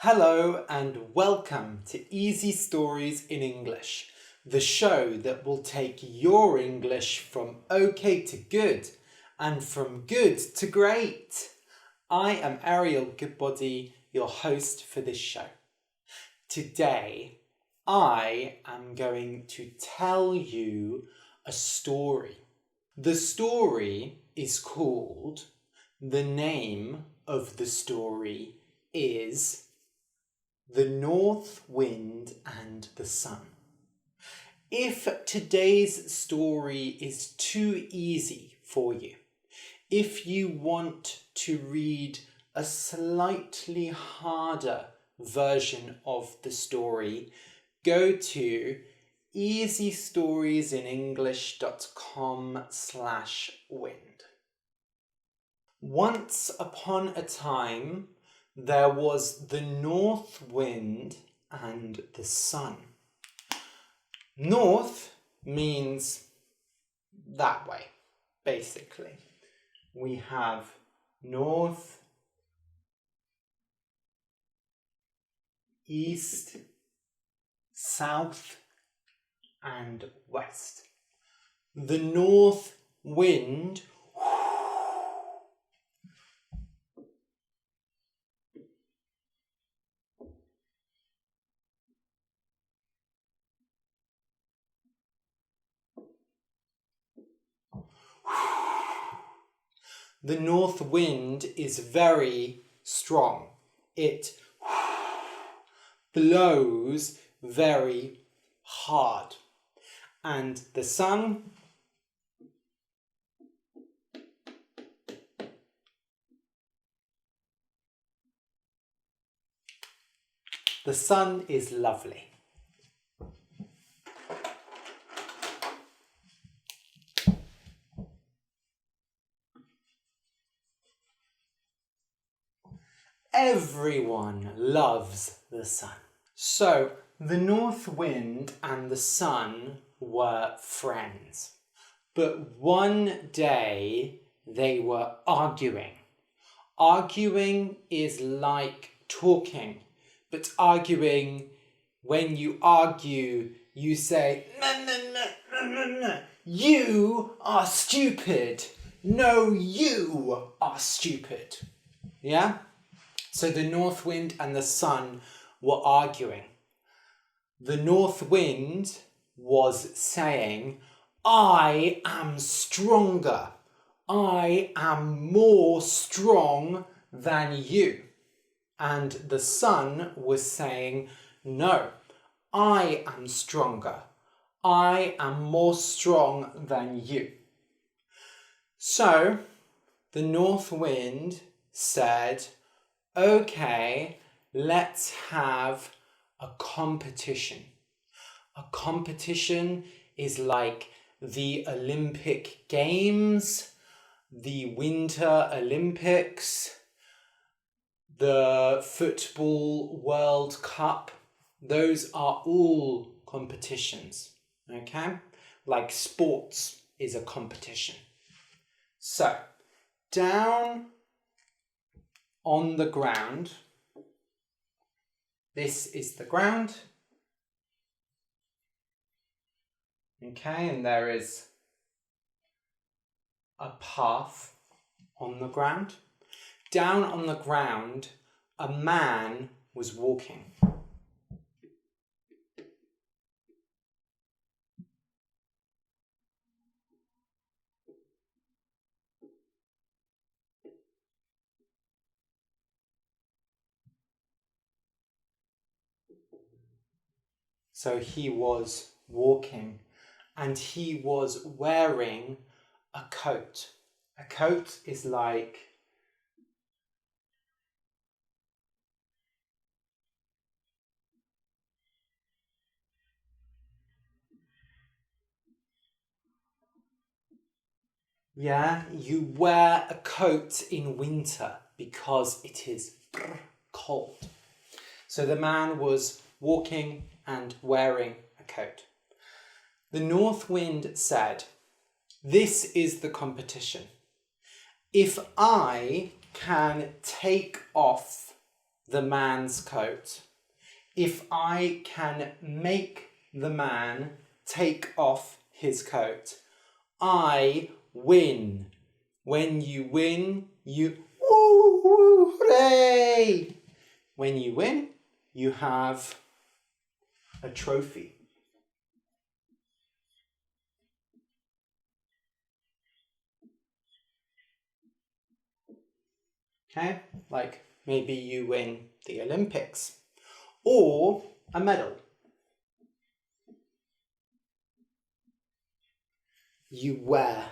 Hello and welcome to Easy Stories in English, the show that will take your English from okay to good and from good to great. I am Ariel Goodbody, your host for this show. Today, I am going to tell you a story. The story is called, the name of the story is The North Wind and the Sun. If today's story is too easy for you, if you want to read a slightly harder version of the story, go to easystoriesinenglish.com/wind. Once upon a time, there was the north wind and the sun. North means that way, basically. We have north, east, south, and west. The north wind The north wind is very strong. It blows very hard. And the sun is lovely. Everyone loves the sun. So, the north wind and the sun were friends. But one day they were arguing. Arguing is like talking, but arguing, when you argue, you say, you are stupid. No, you are stupid. Yeah? So the north wind and the sun were arguing. The north wind was saying, I am stronger. I am more strong than you. And the sun was saying, no, I am stronger. I am more strong than you. So the north wind said, okay, let's have a competition. A competition is like the Olympic Games, the Winter Olympics, the Football World Cup. Those are all competitions, okay? Like sports is a competition. So, down on the ground, this is the ground, okay, and there is a path on the ground. Down on the ground, a man was walking. So he was walking and he was wearing a coat. A coat is like you wear a coat in winter because it is cold. So the man was walking and wearing a coat. The north wind said, this is the competition. If I can take off the man's coat. If I can make the man take off his coat, I win. When you win, you woo, woo, hooray! When you win, you have a trophy. Okay, like maybe you win the Olympics or a medal. You wear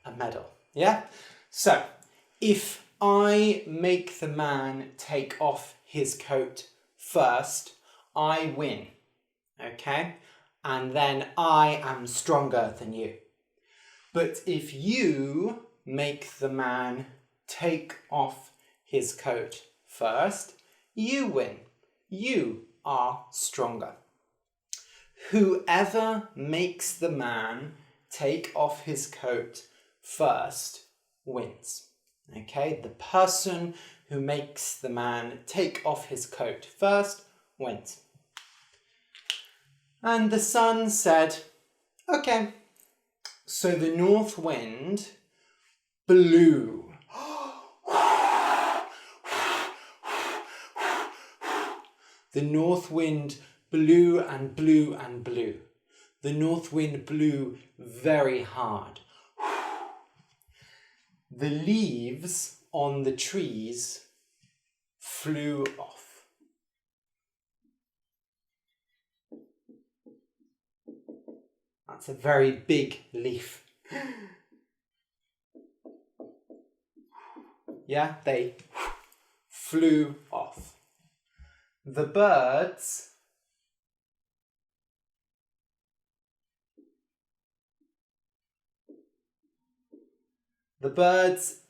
a medal, yeah? So, if I make the man take off his coat first, I win, okay? And then I am stronger than you. But if you make the man take off his coat first, you win. You are stronger. Whoever makes the man take off his coat first wins. Okay, the person who makes the man take off his coat first wins. And the sun said, okay. So the north wind blew. The north wind blew and blew and blew. The north wind blew very hard. The leaves on the trees flew off. That's a very big leaf. Yeah, they flew off. The birds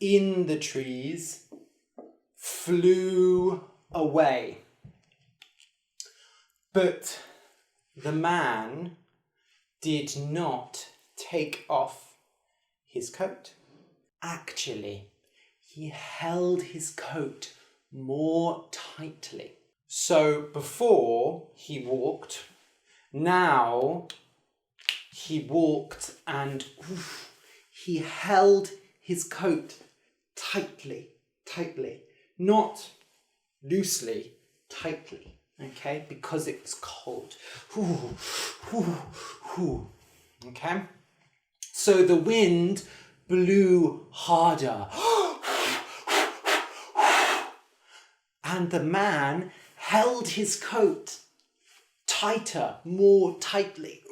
in the trees flew away. But the man did not take off his coat. Actually, he held his coat more tightly. So before he walked, now he walked and he held his coat tightly, not loosely, tightly, okay, because it was cold. Okay, so the wind blew harder and the man held his coat tighter, more tightly.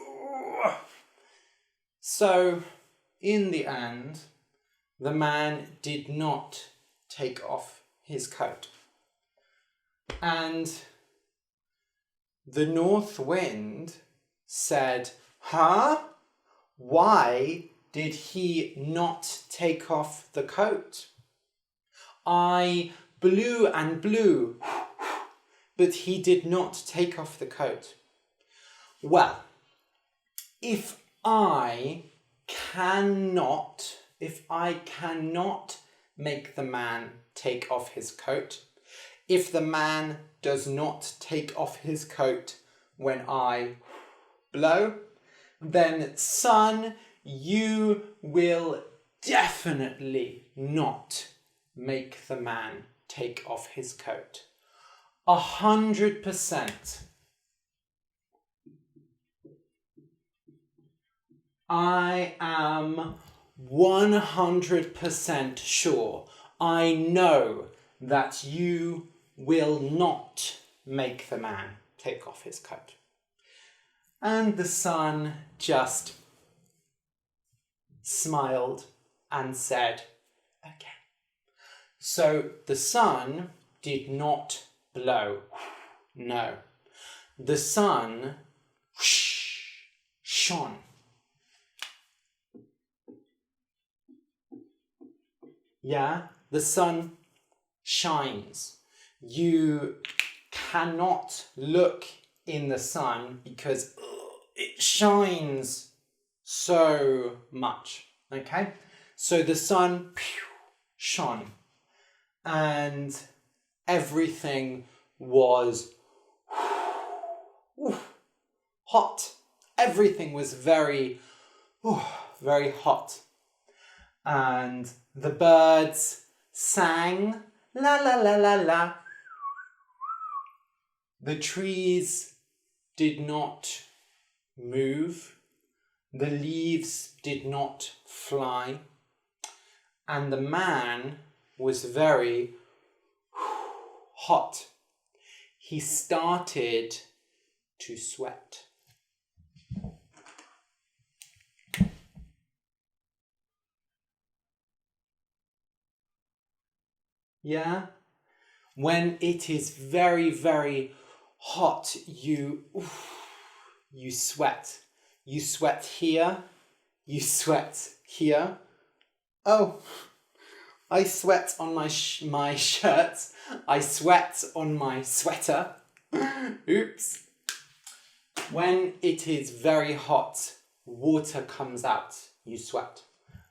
So in the end, the man did not take off his coat. And the north wind said, huh? Why did he not take off the coat? I blew and blew, but he did not take off the coat. Well, if I cannot make the man take off his coat, if the man does not take off his coat when I blow, then sun, you will definitely not make the man take off his coat. 100%. I am 100% sure. I know that you will not make the man take off his coat. And the sun just smiled and said, okay. So the sun did not blow. No. The sun shone. Yeah, the sun shines. You cannot look in the sun because it shines so much. Okay, so the sun shone and everything was hot. Everything was very hot. And the birds sang la la la la la. The trees did not move. The leaves did not fly. And the man was very hot. He started to sweat. Yeah? When it is very, very hot, you sweat. You sweat here. You sweat here. Oh, I sweat on my shirt. I sweat on my sweater. Oops. When it is very hot, water comes out. You sweat.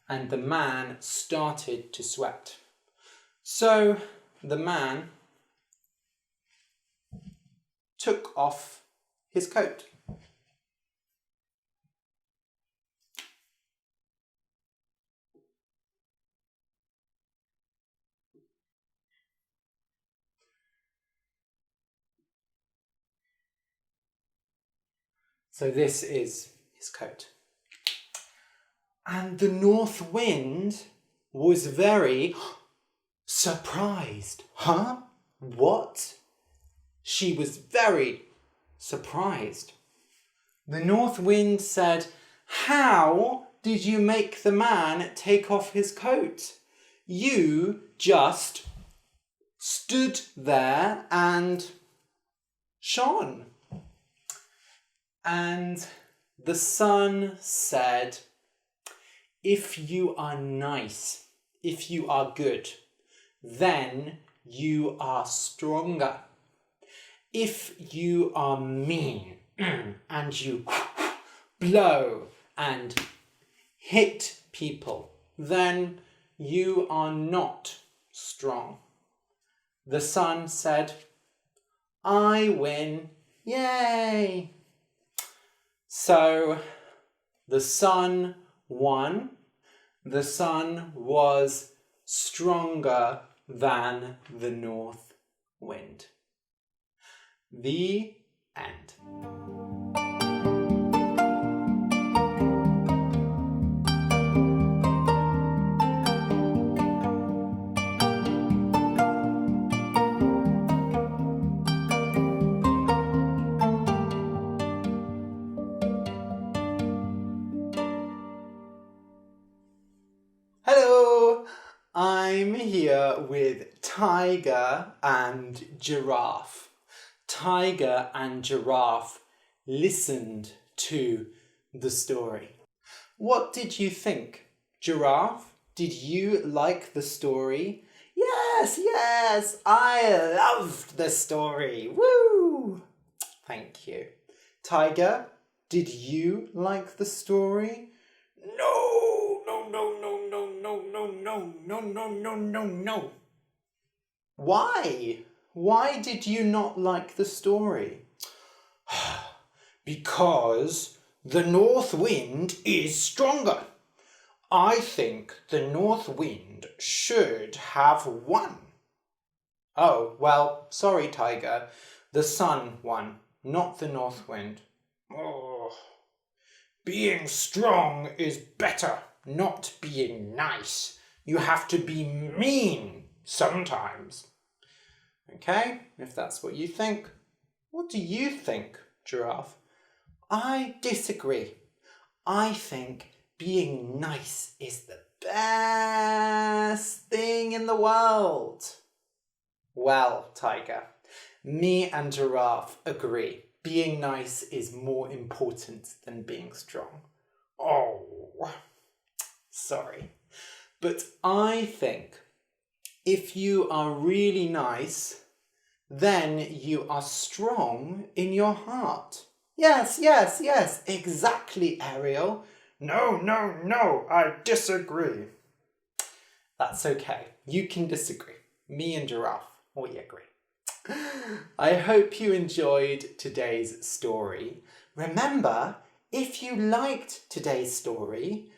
And the man started to sweat. So the man took off his coat. So this is his coat. And the north wind was very surprised. Huh? What? She was very surprised. The north wind said, "How did you make the man take off his coat? You just stood there and shone." And the sun said, "If you are nice, if you are good, then you are stronger. If you are mean and you blow and hit people, then you are not strong." The sun said, "I win, yay!" So the sun won. The sun was stronger than the north wind. The end. Hello, I'm here with Tiger and Giraffe. Tiger and Giraffe listened to the story. What did you think? Giraffe, did you like the story? Yes, I loved the story. Woo! Thank you. Tiger, did you like the story? No. Why? Why did you not like the story? Because the north wind is stronger. I think the north wind should have won. Oh, well, sorry, Tiger. The sun won, not the north wind. Oh. Being strong is better, not being nice. You have to be mean sometimes. Okay, if that's what you think. What do you think, Giraffe? I disagree. I think being nice is the best thing in the world. Well, Tiger, me and Giraffe agree. Being nice is more important than being strong. Oh, sorry. But I think if you are really nice, then you are strong in your heart. Yes, exactly, Ariel. No, I disagree. That's okay. You can disagree. Me and Giraffe, we agree. I hope you enjoyed today's story. Remember, if you liked today's story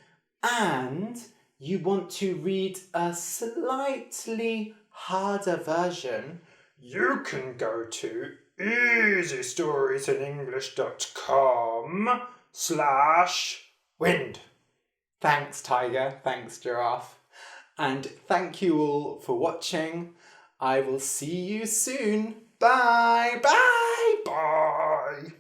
and you want to read a slightly harder version, you can go to easystoriesinenglish.com/wind. Thanks, Tiger. Thanks, Giraffe. And thank you all for watching. I will see you soon. Bye, bye, bye.